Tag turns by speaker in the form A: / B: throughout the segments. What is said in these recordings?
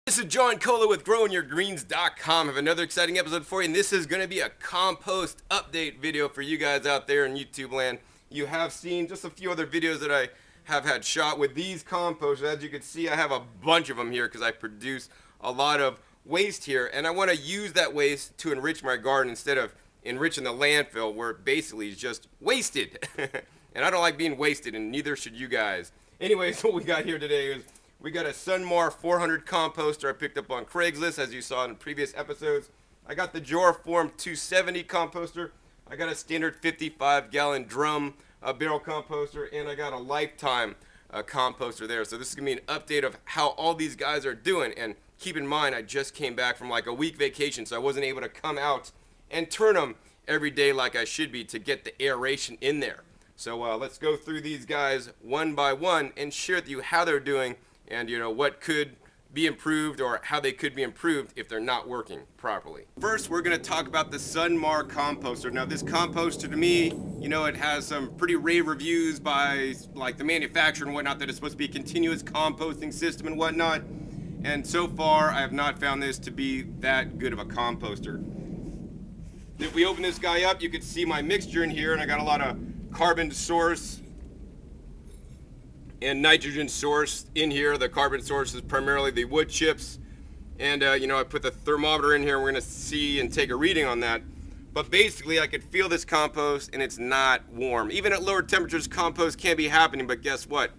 A: This is John Cola with GrowingYourGreens.com. I have another exciting episode for you, and this is going to be a compost update video for you guys out there in YouTube land. You have seen just a few other videos that I have had shot with these composters. As you can see, I have a bunch of them here because I produce a lot of waste here, and I want to use that waste to enrich my garden instead of enriching the landfill where it basically is just wasted. And I don't like being wasted, and neither should you guys. Anyways, what we got here today is we got a Sunmar 400 composter I picked up on Craigslist, as you saw in previous episodes. I got the Joraform 270 composter. I got a standard 55-gallon drum barrel composter, and I got a lifetime composter there. So this is going to be an update of how all these guys are doing. And keep in mind, I just came back from like a week vacation, so I wasn't able to come out and turn them every day like I should be to get the aeration in there. So let's go through these guys one by one and share with you how they're doing and what could be improved or how they could be improved if they're not working properly. First, we're going to talk about the Sunmar composter. Now, this composter, to me, it has some pretty rave reviews by like the manufacturer and whatnot that it's supposed to be a continuous composting system and whatnot. And so far, I have not found this to be that good of a composter. If we open this guy up, you can see my mixture in here, and I got a lot of carbon source and nitrogen source in here. The carbon source is primarily the wood chips, and I put the thermometer in here. We're gonna see and take a reading on that. But basically, I could feel this compost, and it's not warm. Even at lower temperatures, compost can be happening, but guess what?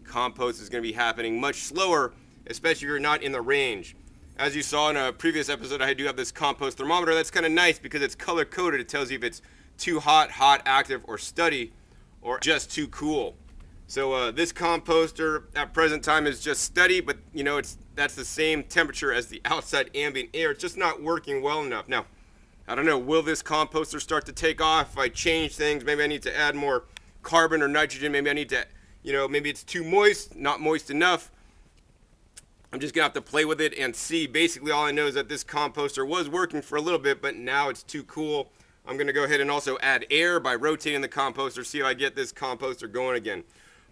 A: Compost is gonna be happening much slower, especially if you're not in the range. As you saw in a previous episode, I do have this compost thermometer. That's kind of nice because it's color coded. It tells you if it's too hot, hot, active, or steady, or just too cool. So this composter at present time is just steady, but that's the same temperature as the outside ambient air. It's just not working well enough. Now, I don't know, will this composter start to take off if I change things? Maybe I need to add more carbon or nitrogen. Maybe I need to, maybe it's too moist, not moist enough. I'm just gonna have to play with it and see. Basically, all I know is that this composter was working for a little bit, but now it's too cool. I'm gonna go ahead and also add air by rotating the composter, see if I get this composter going again.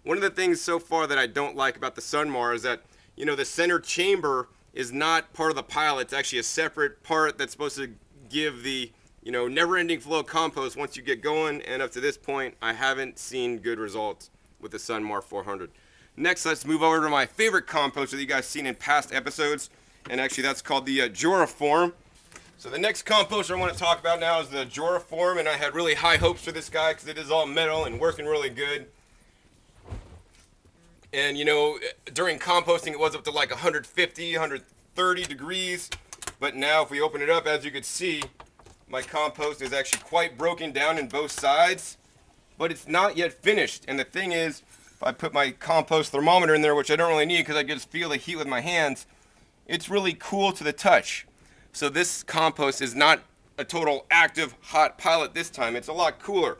A: One of the things so far that I don't like about the Sunmar is that, the center chamber is not part of the pile. It's actually a separate part that's supposed to give the, never-ending flow of compost once you get going. And up to this point, I haven't seen good results with the Sunmar 400. Next, let's move over to my favorite composter that you guys seen in past episodes. And actually, that's called the Joraform. So the next composter I want to talk about now is the Joraform. And I had really high hopes for this guy because it is all metal and working really good. And during composting, it was up to like 150, 130 degrees. But now if we open it up, as you can see, my compost is actually quite broken down in both sides. But it's not yet finished. And the thing is, if I put my compost thermometer in there, which I don't really need because I can just feel the heat with my hands, it's really cool to the touch. So this compost is not a total active hot pile at this time. It's a lot cooler.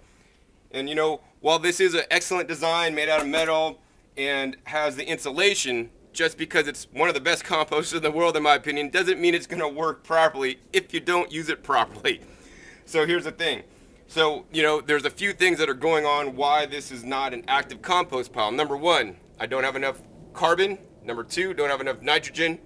A: And while this is an excellent design made out of metal, and has the insulation, just because it's one of the best composters in the world in my opinion, doesn't mean it's going to work properly if you don't use it properly. So here's the thing. So, there's a few things that are going on why this is not an active compost pile. Number one, I don't have enough carbon. Number two, don't have enough nitrogen.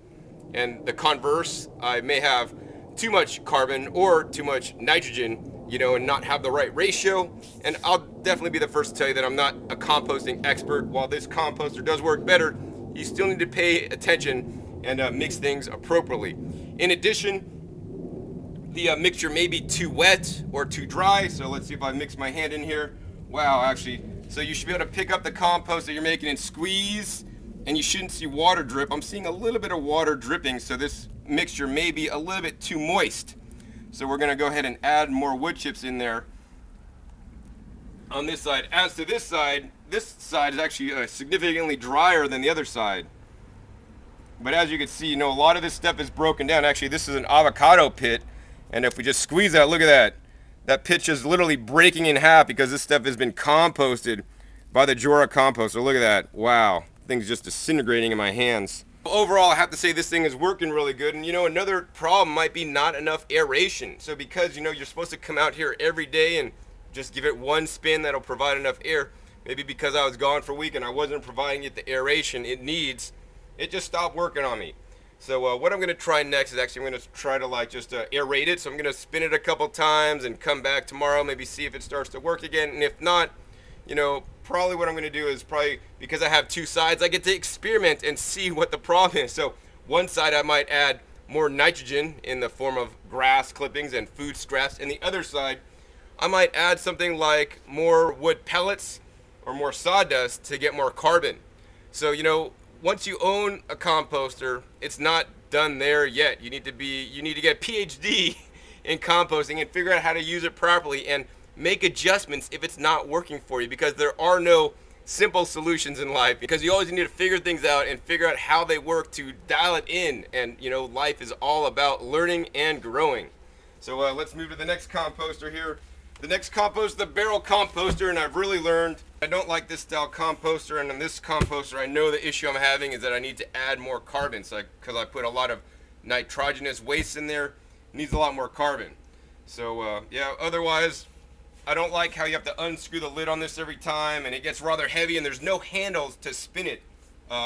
A: And the converse, I may have too much carbon or too much nitrogen, and not have the right ratio. And I'll definitely be the first to tell you that I'm not a composting expert. While this composter does work better, you still need to pay attention and mix things appropriately. In addition, the mixture may be too wet or too dry. So let's see if I mix my hand in here. Wow, actually, so you should be able to pick up the compost that you're making and squeeze, and you shouldn't see water drip. I'm seeing a little bit of water dripping, so this mixture may be a little bit too moist. So we're gonna go ahead and add more wood chips in there on this side. As to this side is actually significantly drier than the other side. But as you can see, a lot of this stuff is broken down. Actually, this is an avocado pit. And if we just squeeze that, look at that. That pit is literally breaking in half because this stuff has been composted by the Jora composter. Look at that. Wow. Thing's just disintegrating in my hands. Overall, I have to say this thing is working really good. And another problem might be not enough aeration. So because you're supposed to come out here every day and just give it one spin that'll provide enough air, maybe because I was gone for a week and I wasn't providing it the aeration it needs, it just stopped working on me. So what I'm going to try next is actually I'm going to try to like just aerate it. So I'm going to spin it a couple times and come back tomorrow, maybe see if it starts to work again. And if not, you know, probably what I'm going to do is probably, because I have two sides, I get to experiment and see what the problem is. So one side I might add more nitrogen in the form of grass clippings and food scraps. And the other side, I might add something like more wood pellets or more sawdust to get more carbon. So, you know, once you own a composter, it's not done there yet. You need to get a PhD in composting and figure out how to use it properly and make adjustments if it's not working for you, because there are no simple solutions in life, because you always need to figure things out and figure out how they work to dial it in. And you know, life is all about learning and growing. So let's move to the next composter here. The next composter, the Barrel Composter, and I've really learned I don't like this style composter, and on this composter I know the issue I'm having is that I need to add more carbon, so because I put a lot of nitrogenous waste in there, it needs a lot more carbon. So yeah, otherwise I don't like how you have to unscrew the lid on this every time, and it gets rather heavy, and there's no handles to spin it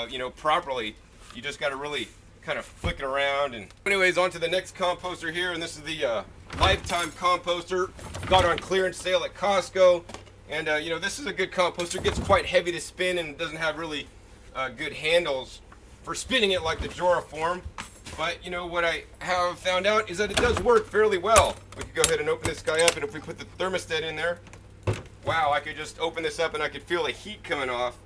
A: you know, properly. You just got to really kind of flick it around. And anyways, on to the next composter here, and this is the Lifetime Composter. Got on clearance sale at Costco, and you know, this is a good composter. It gets quite heavy to spin and doesn't have really good handles for spinning it like the Joraform. But you know what I have found out is that it does work fairly well. We could go ahead and open this guy up, and if we put the thermostat in there, wow, I could just open this up and I could feel the heat coming off.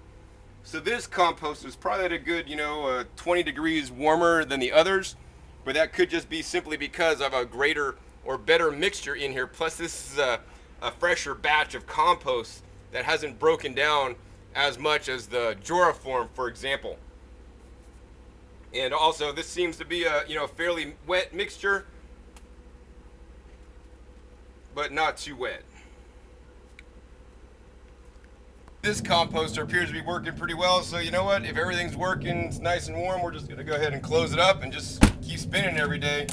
A: So this compost is probably at a good, you know, 20 degrees warmer than the others, but that could just be simply because of a greater or better mixture in here. Plus this is a fresher batch of compost that hasn't broken down as much as the Joraform, for example. And also this seems to be a, you know, fairly wet mixture, but not too wet. This composter appears to be working pretty well, so you know what, if everything's working, it's nice and warm, we're just going to go ahead and close it up and just keep spinning every day.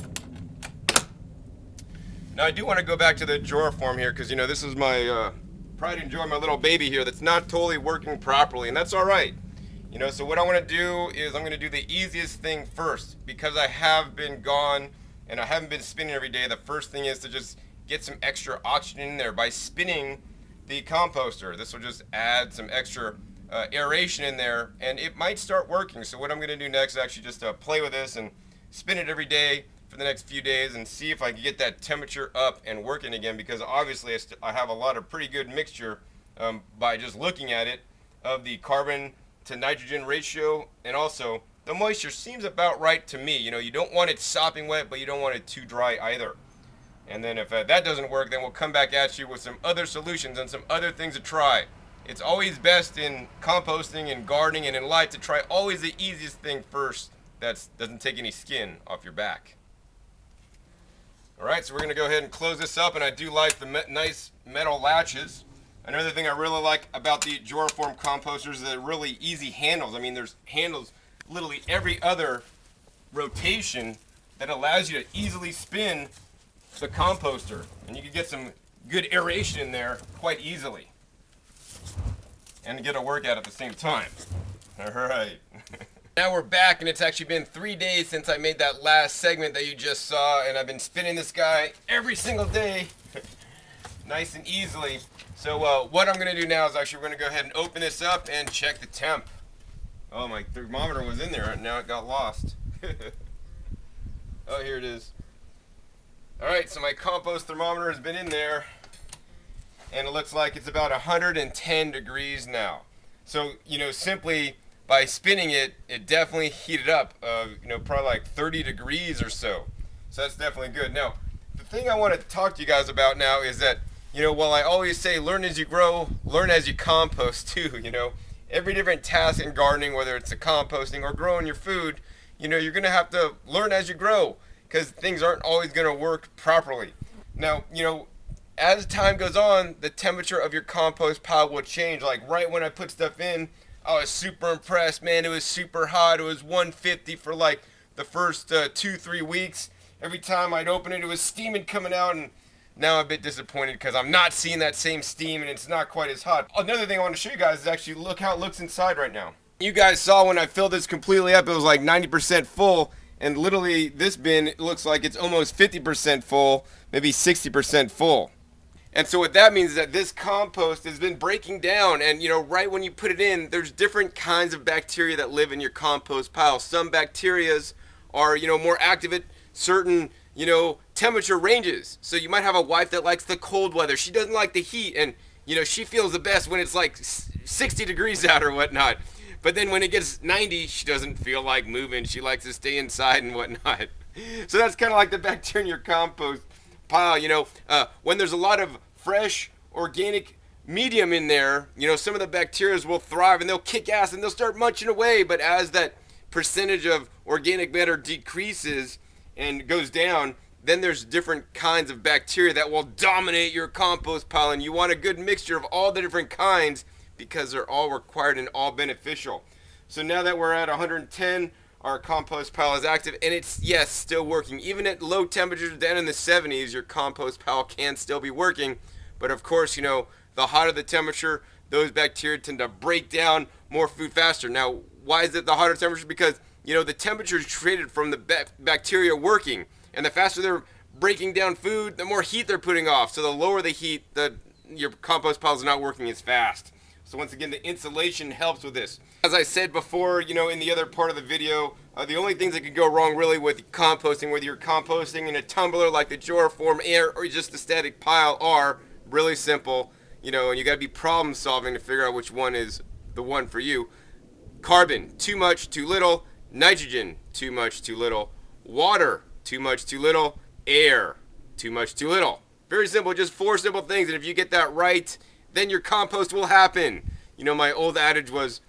A: Now I do want to go back to the Joraform here, because you know, this is my pride and joy, my little baby here that's not totally working properly, and that's alright. You know, so what I want to do is I'm going to do the easiest thing first, because I have been gone and I haven't been spinning every day. The first thing is to just get some extra oxygen in there by spinning the composter. This will just add some extra aeration in there, and it might start working. So what I'm going to do next is actually just play with this and spin it every day for the next few days and see if I can get that temperature up and working again, because obviously I have a lot of pretty good mixture by just looking at it of the carbon to nitrogen ratio, and also the moisture seems about right to me. You know, you don't want it sopping wet, but you don't want it too dry either. And then if that doesn't work, then we'll come back at you with some other solutions and some other things to try. It's always best in composting and gardening and in life to try always the easiest thing first that doesn't take any skin off your back. Alright, so we're going to go ahead and close this up, and I do like the nice metal latches. Another thing I really like about the Joraform composters is they're really easy handles. I mean, there's handles literally every other rotation that allows you to easily spin the composter, and you can get some good aeration in there quite easily and get a workout at the same time. Alright. Now we're back, and it's actually been 3 days since I made that last segment that you just saw, and I've been spinning this guy every single day nice and easily. So what I'm going to do now is actually we're going to go ahead and open this up and check the temp. Oh, my thermometer was in there, and now it got lost. Oh, here it is. Alright, so my compost thermometer has been in there, and it looks like it's about 110 degrees now. So, you know, simply by spinning it, it definitely heated up, you know, probably like 30 degrees or so. So that's definitely good. Now, the thing I want to talk to you guys about now is that, you know, while I always say learn as you grow, learn as you compost too, you know. Every different task in gardening, whether it's the composting or growing your food, you know, you're going to have to learn as you grow, because things aren't always going to work properly. Now, you know, as time goes on, the temperature of your compost pile will change. Like right when I put stuff in, I was super impressed, man. It was super hot. It was 150 for like the first 2-3 weeks. Every time I'd open it, it was steaming coming out, and now I'm a bit disappointed because I'm not seeing that same steam and it's not quite as hot. Another thing I want to show you guys is actually look how it looks inside right now. You guys saw when I filled this completely up, it was like 90% full, and literally this bin looks like it's almost 50% full, maybe 60% full. And so what that means is that this compost has been breaking down, and right when you put it in, there's different kinds of bacteria that live in your compost pile. Some bacterias are more active at certain temperature ranges. So you might have a wife that likes the cold weather. She doesn't like the heat, and she feels the best when it's like 60 degrees out or whatnot. But then when it gets 90, she doesn't feel like moving. She likes to stay inside and whatnot. So that's kind of like the bacteria in your compost pile. When there's a lot of fresh organic medium in there, some of the bacteria will thrive and they'll kick ass and they'll start munching away. But as that percentage of organic matter decreases and goes down, then there's different kinds of bacteria that will dominate your compost pile, and you want a good mixture of all the different kinds because they're all required and all beneficial. So now that we're at 110, our compost pile is active, and it's, yes, still working. Even at low temperatures down in the 70s, your compost pile can still be working. But of course, the hotter the temperature, those bacteria tend to break down more food faster. Now, why is it the hotter temperature? Because, the temperature is created from the bacteria working, and the faster they're breaking down food, the more heat they're putting off. So the lower the heat, your compost pile is not working as fast. So once again, the insulation helps with this. As I said before, in the other part of the video, the only things that could go wrong really with composting, whether you're composting in a tumbler like the Joraform air or just a static pile, are really simple, and you got to be problem solving to figure out which one is the one for you. Carbon, too much, too little. Nitrogen, too much, too little. Water, too much, too little. Air, too much, too little. Very simple, just 4 simple things, and if you get that right, then your compost will happen. My old adage was,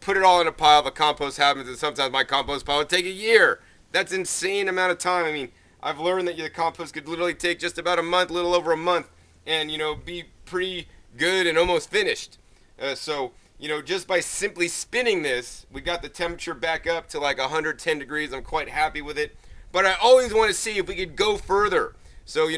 A: put it all in a pile, the compost happens, and sometimes my compost pile would take a year. That's an insane amount of time. I mean, I've learned that the compost could literally take just about a month, a little over a month, and, be pretty good and almost finished. So, just by simply spinning this, we got the temperature back up to like 110 degrees. I'm quite happy with it. But I always want to see if we could go further. So,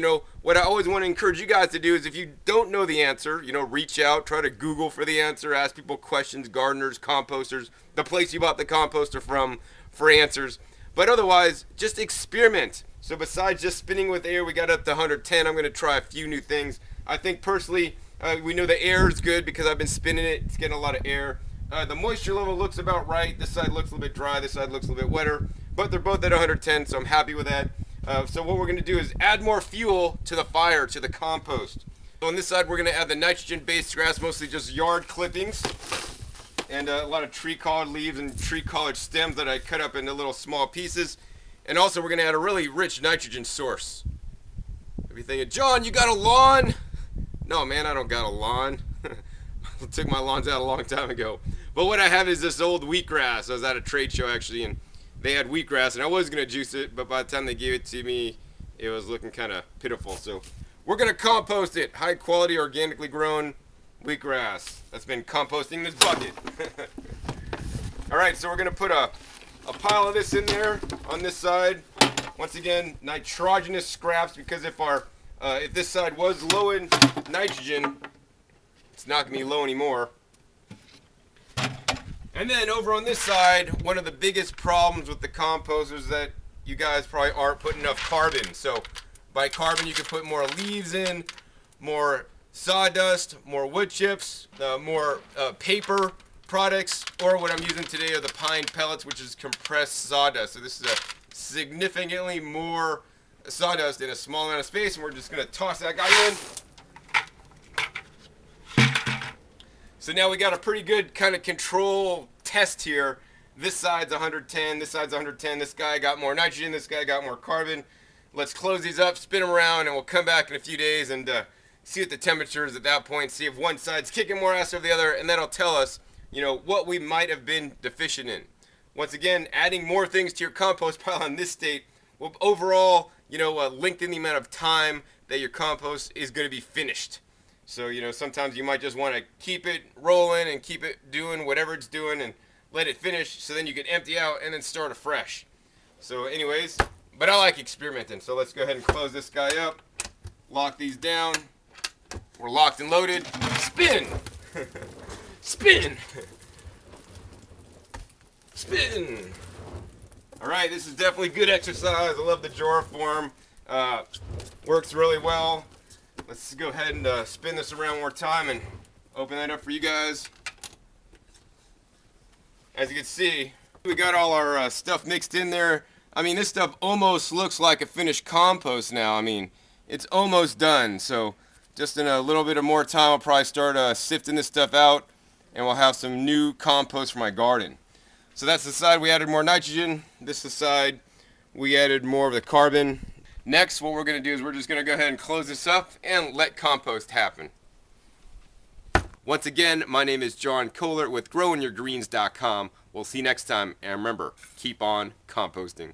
A: what I always want to encourage you guys to do is if you don't know the answer, reach out, try to Google for the answer, ask people questions, gardeners, composters, the place you bought the composter from for answers. But otherwise, just experiment. So besides just spinning with air, we got up to 110. I'm going to try a few new things. I think personally, we know the air is good because I've been spinning it. It's getting a lot of air. The moisture level looks about right. This side looks a little bit dry. This side looks a little bit wetter. But they're both at 110, so I'm happy with that. So what we're going to do is add more fuel to the fire, to the compost. So on this side, we're going to add the nitrogen-based grass, mostly just yard clippings, and a lot of tree-collared leaves and tree-collared stems that I cut up into little small pieces. And also, we're going to add a really rich nitrogen source. If you're thinking, John, you got a lawn? No, man, I don't got a lawn. I took my lawns out a long time ago. But what I have is this old wheatgrass. I was at a trade show, actually, and they had wheatgrass, and I was going to juice it, but by the time they gave it to me, it was looking kind of pitiful. So we're going to compost it. High quality, organically grown wheatgrass that's been composting in this bucket. All right, so we're going to put a pile of this in there on this side. Once again, nitrogenous scraps, because if this side was low in nitrogen, it's not going to be low anymore. And then over on this side, one of the biggest problems with the compost is that you guys probably aren't putting enough carbon. So by carbon, you can put more leaves in, more sawdust, more wood chips, more paper products, or what I'm using today are the pine pellets, which is compressed sawdust. So this is a significantly more sawdust in a small amount of space, and we're just going to toss that guy in. So now we got a pretty good kind of control test here. This side's 110, this side's 110, this guy got more nitrogen, this guy got more carbon. Let's close these up, spin them around, and we'll come back in a few days and see what the temperature is at that point, see if one side's kicking more ass over the other, and that'll tell us, what we might have been deficient in. Once again, adding more things to your compost pile in this state will overall, lengthen the amount of time that your compost is going to be finished. So, sometimes you might just want to keep it rolling and keep it doing whatever it's doing and let it finish so then you can empty out and then start afresh. So anyways, but I like experimenting. So let's go ahead and close this guy up, lock these down. We're locked and loaded. Spin! Spin! Spin! All right, this is definitely good exercise. I love the Joraform. Works really well. Let's go ahead and spin this around one more time and open that up for you guys. As you can see, we got all our stuff mixed in there. I mean, this stuff almost looks like a finished compost now. I mean, it's almost done. So just in a little bit of more time, I'll probably start sifting this stuff out, and we'll have some new compost for my garden. So that's the side we added more nitrogen. This is the side we added more of the carbon. Next, what we're going to do is we're just going to go ahead and close this up and let compost happen. Once again, my name is John Kohler with growingyourgreens.com. We'll see you next time, and remember, keep on composting.